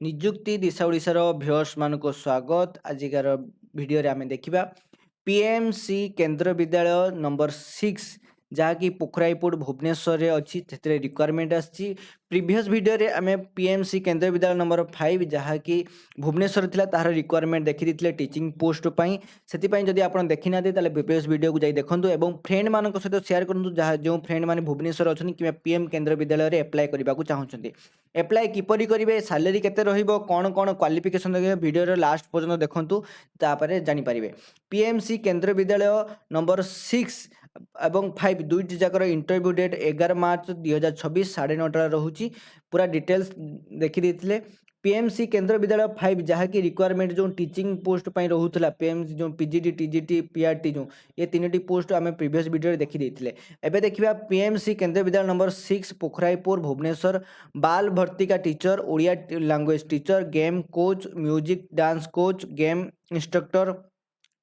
निजुक्ति दिशा ओडिशार भ्यूअर्स मानक स्वागत। आजिकार वीडियो रे आमे देखिबा पीएमसी केंद्र विद्यालय नंबर 6 जहाँकि पोखराईपुर भुवनेश्वर रे अछि तेतरे रिक्वायरमेंट आछि। प्रीवियस वीडियो रे आमे पीएमसी केंद्र विद्यालय नंबर 5 जहाँकि भुवनेश्वर थिला तार रिक्वायरमेंट देखि दिथिले टीचिंग पोस्ट पई। सेति पई जदि आपण देखि नाते ताले प्रीवियस वीडियो को जाई देखंतु एवं फ्रेंड मानक सहित शेयर करंतु जहाँ जो फ्रेंड माने भुवनेश्वर अछन कि पीएम केंद्र विद्यालय रे अप्लाई करबा को चाहउछन्ती। अप्लाई किपरि करिवे, सैलरी केते रहिबो, कोन कोन क्वालिफिकेशन देखिबे, वीडियो रे लास्ट पर्यंत देखंतु तापरे जानि परिबे। पीएमसी केंद्र विद्यालय नंबर 6 एवं 5 दुईटी जाकर इंटरव्यू डेट 11 मार्च 2026 9:30 रहुची। पूरा डिटेल्स देखि देथिले। पीएमसी केंद्र विद्यालय 5 जहाँकि रिक्वायरमेंट जो टीचिंग पोस्ट पई रहुतला पीएमसी जो पीजीटी टीजीटी पीआरटी जो ये तीनोटी पोस्ट आमे प्रीवियस वीडियो रे देखि देथिले। एबे देखिबा पीएमसी केंद्र विद्यालय नंबर 6 पोखराईपुर भुवनेश्वर बाल भर्ती का teacher, Odia language teacher, game coach, music dance coach, game instructor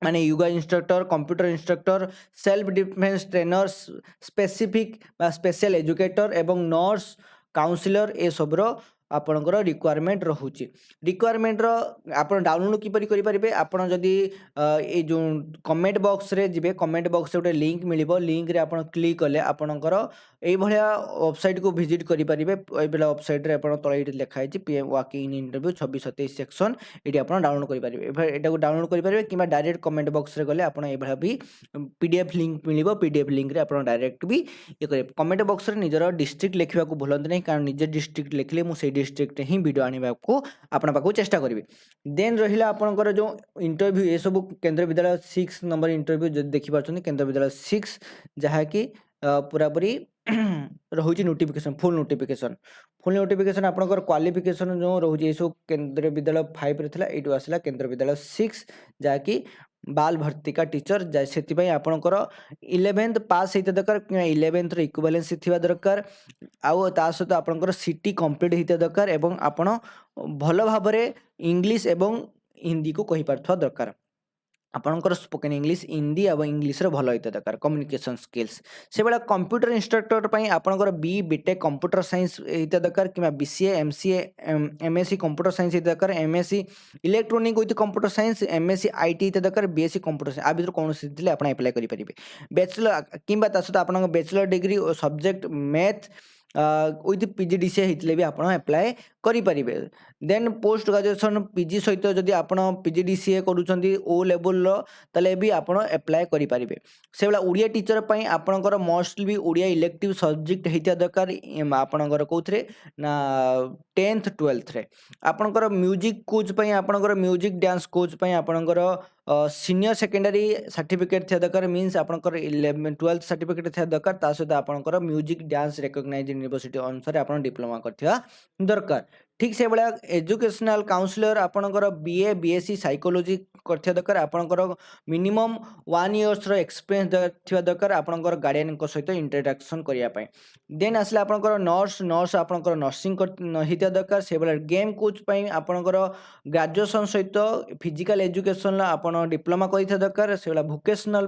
माने yoga instructor, computer instructor, self defence trainer, specific special educator एवं नर्स काउंसिलर ए सबरो आपणकर रिक्वायरमेंट रहुची। रिक्वायरमेंट रो आपण डाउनलोड किपरि करि परिबे। आपण जदि ए जो कमेंट बॉक्स रे जिबे, कमेंट बॉक्स रे उटे लिंक मिलिबो। लिंक रे आपण क्लिक कले आपणकर एई भलिया वेबसाइट को विजिट करि परिबे। एई भलिया वेबसाइट रे आपण तळे इटे लिखा हैछि PM walking in interview 26-27 section एटी आपण डाउनलोड करि परिबे। एटा को डाउनलोड करि परिबे किबा डायरेक्ट कमेंट बॉक्स रे गले आपण एई भलिया भी पीडीएफ लिंक मिलिबो। पीडीएफ लिंक रे आपण डायरेक्ट भी ये करे। कमेंट बॉक्स रे निजर डिस्ट्रिक्ट लिखिबा को भूलंत नहीं, कारण निज डिस्ट्रिक्ट लिखले मु सेई डिस्ट्रिक्ट ही वीडियो आनिबा को आपण पाखु चेष्टा करिवे। देन रहिला आपणकर जो इंटरव्यू ए सब केंद्र विद्यालय 6 नंबर इंटरव्यू जदि देखि पाछन केंद्र विद्यालय 6 जहा कि पूरा पूरी रहुची नोटिफिकेशन फुल नोटिफिकेशन आपणकर क्वालिफिकेशन जो रहुची ए सब केंद्र विद्यालय 5 रे थिला एटू आसला केंद्र विद्यालय 6 जहा कि बाल भर्ती का टीचर से आपणकर 11th पास होता दरकार, 11th इक्विवेलेंस थिबा दरकार, आउ ता सहित आपणकर सीटी कंप्लीट होता दरकार एवं आपण भल भाबरे इंग्लिश एवं हिंदी को कहि पारथवा दरकार। आपणकर स्पोकन इंग्लिश हिंदी एवं इंग्लिश रे भल होता दरकार कम्युनिकेशन स्किल्स। से बेला कंप्यूटर इंस्ट्रक्टर पई आपणकर बी बीटेक कंप्यूटर साइंस होता दरकार कि BCA MCA MSc computer science होता दरकार, MSc electronic with computer science, MSc IT होता दरकार, बीएससी कंप्यूटर साइंस आ भीतर कौन से दिले आपण अप्लाई करि परिबे। बैचलर किंबा ता सहित आपन bachelor degree subject math with PGDCA होते भी आप अप्लाई करेंगे। देन पोस्ट ग्रेजुएशन पीजी सहित जदि आप पीजीडीसीए करूँ ओ लेवल ताले भी आप अप्लाई करेंगे। से भाई ओडिया टीचर पर आपणकर मोस्टली भी ओडिया इलेक्टिव सब्जेक्ट होता दरकार आपणकर कौन ना 10th 12th रे। आपणकर म्यूजिक कोच पर आपणकर म्यूजिक डांस कोच पर आपणकर सीनियर सेकेंडरी सर्टिफिकेट थे दरकार, मीन्स आपणकर 11th 12th सर्टिफिकेट थे दरकार। ता सहित आपणकर म्यूजिक डांस रिकॉग्नाइज्ड यूनिवर्सिटी अनुसार आप डिप्लोमा करथिया दरकार। ठीक से भाया एजुकेशनल काउंसलर आपणकर बीए बीएससी साइकोलॉजी करथिया दरकार। आपणकर मिनिमम 1 इयर्स एक्सपीरियंस थिबा दरकार आपणकर गार्डियन को सहित इंटरेक्शन करिया पय। देन आसला आपणकर नर्स आपणकर नर्सिंग हिता दरकार। से भाया गेम कोच पय आपणकर ग्रेजुएशन सहित फिजिकल एजुकेशन आपण डिप्लोमा करिथा दरकार। से भाया वोकेशनल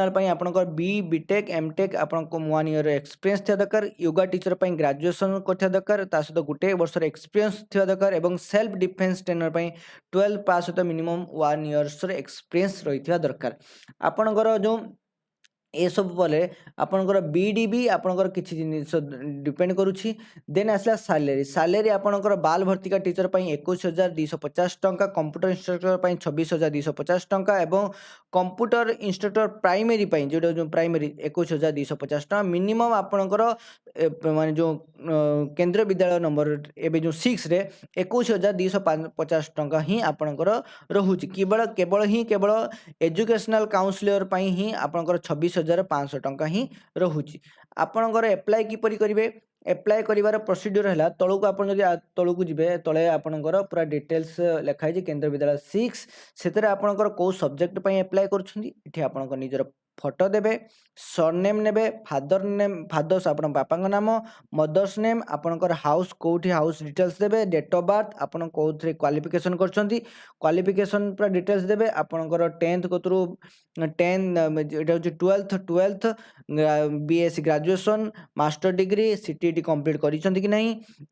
पय आपणकर बी बीटेक एमटेक आपनको 1 ईयर एक्सपीरियंस थिया दरकार। योगा टीचर पय ग्रेजुएशन करथिया दरकार, ता सहित गुटे वर्षर एक्सपीरियंस थिया दरकार एवं सेल्फ डिफेंस ट्रेनर पय 12 पास सहित मिनिमम 1 इयर्स एक्सपीरियंस रहिथिया दरकार। आपणकर जो ए सब बोले आपणकर बीडी भी आपणकर किछि जिनिस डिपेंड करूछि। देन आसला सैलरी आपणकर बाल भर्ती का टीचर पय 21250 टंका, कंप्यूटर इंस्ट्रक्टर पय 26250 टंका एवं कंप्यूटर इंस्ट्रक्टर प्राइमरी पय जो प्राइमरी 21250 टंका। मिनिमम आपणकर माने जो केंद्र विद्यालय नंबर एबे जो 6 रे 21250 टंका ही आपणकर रहुछि। केवल एजुकेशनल काउंसलर पय ही आपणकर 26500 टंका ही रहुछि। आपणकर अप्लाई किपरि करिवे, अप्लाई करिवार प्रोसीड्यूर हैला तळକୁ आपण जदि तळକୁ जिबे तळे आपणकर पूरा डिटेल्स लिखा है केंद्र विद्यालय 6 सेतरे आपणकर को सब्जेक्ट पय अप्लाई करछुंदी। एठी आपणकर निजर ଫଟୋ ଦେବେ, ସରନେମ୍ ନେବେ, ଫାଦର୍ସ ଆପଣଙ୍କ ବାପାଙ୍କ ନାମ, ମଦର୍ସ ନେମ୍, ଆପଣଙ୍କର ହାଉସ୍ କେଉଁଠି ହାଉସ୍ ଡିଟେଲ୍ସ ଦେବେ, ଡେଟ୍ ଅଫ୍ ବାର୍ଥ, ଆପଣ କେଉଁଥିରେ କ୍ୱାଲିଫିକେସନ୍ କରିଛନ୍ତି କ୍ୱାଲିଫିକେସନ୍ ପୁରା ଡିଟେଲ୍ସ ଦେବେ, ଆପଣଙ୍କର 10th କତରୁ 10 ଏଇଟା ହେଉଛି 12th BSc graduation, master degree, CTET complete କରିଛନ୍ତି କି ନାହିଁ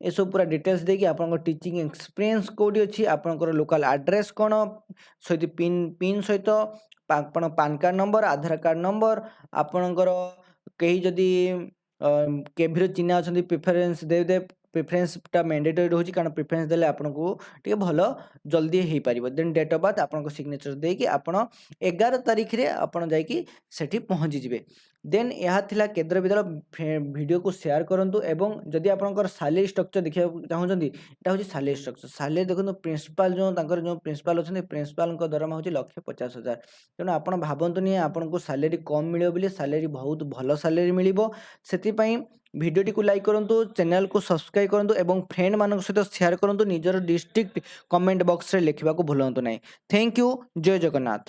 ଏସବୁ ପୁରା ଡିଟେଲ୍ସ ଦେଇକି ଆପଣଙ୍କ ଟିଚିଂ ଏକ୍ସପିରିଏନ୍ସ କେଉଁଠି ଅଛି, ଆପଣଙ୍କର ଲୋକାଲ୍ ଆଡ୍ରେସ୍ କ'ଣ, ସହିତ ପିନ୍ ସହିତ ଆପଣ ପାନ୍ କାର୍ଡ଼ ନମ୍ବର, ଆଧାର କାର୍ଡ଼ ନମ୍ବର, ଆପଣଙ୍କର କେହି ଯଦି କେଭିର ଚିହ୍ନା ଅଛନ୍ତି ପ୍ରିଫରେନ୍ସ ଦେଇଦେବେ। ପ୍ରିଫରେନ୍ସଟା ମ୍ୟାଣ୍ଡେଟୋରୀ ରହୁଛି କାରଣ ପ୍ରିଫରେନ୍ସ ଦେଲେ ଆପଣଙ୍କୁ ଟିକେ ଭଲ ଜଲ୍ଦି ହେଇପାରିବ। ଦେନ୍ ଡେଟ୍ ଅଫ୍ ବାର୍ଥ ଆପଣଙ୍କ ସିଗ୍ନେଚର ଦେଇକି ଆପଣ 11 ତାରିଖରେ ଆପଣ ଯାଇକି ସେଠି ପହଞ୍ଚିଯିବେ। ଦେନ୍ ଏହା ଥିଲା କେନ୍ଦ୍ର ବିଦ୍ୟାଳୟ। ଭିଡ଼ିଓକୁ ସେୟାର କରନ୍ତୁ ଏବଂ ଯଦି ଆପଣଙ୍କର ସାଲେରୀ ଷ୍ଟ୍ରକ୍ଚର ଦେଖିବାକୁ ଚାହୁଁଛନ୍ତି ଏଇଟା ହେଉଛି ସାଲେରୀ ଷ୍ଟ୍ରକ୍ଚର। ସାଲେରୀ ଦେଖନ୍ତୁ ପ୍ରିନ୍ସିପାଲ ତାଙ୍କର ଯେଉଁ ପ୍ରିନ୍ସିପାଲ ଅଛନ୍ତି ପ୍ରିନ୍ସିପାଲଙ୍କ ଦରମା ହେଉଛି 1,50,000। ତେଣୁ ଆପଣ ଭାବନ୍ତୁନି ଆପଣଙ୍କୁ ସାଲେରୀ କମ୍ ମିଳିବ ବୋଲି, ସାଲେରୀ ବହୁତ ଭଲ ସାଲେରୀ ମିଳିବ। ସେଥିପାଇଁ ଭିଡ଼ିଓଟିକୁ ଲାଇକ୍ କରନ୍ତୁ, ଚ୍ୟାନେଲକୁ ସବସ୍କ୍ରାଇବ୍ କରନ୍ତୁ ଏବଂ ଫ୍ରେଣ୍ଡମାନଙ୍କ ସହିତ ସେୟାର କରନ୍ତୁ। ନିଜର ଡିଷ୍ଟ୍ରିକ୍ଟ କମେଣ୍ଟ ବକ୍ସରେ ଲେଖିବାକୁ ଭୁଲନ୍ତୁ ନାହିଁ। Thank you. ଜୟ ଜଗନ୍ନାଥ।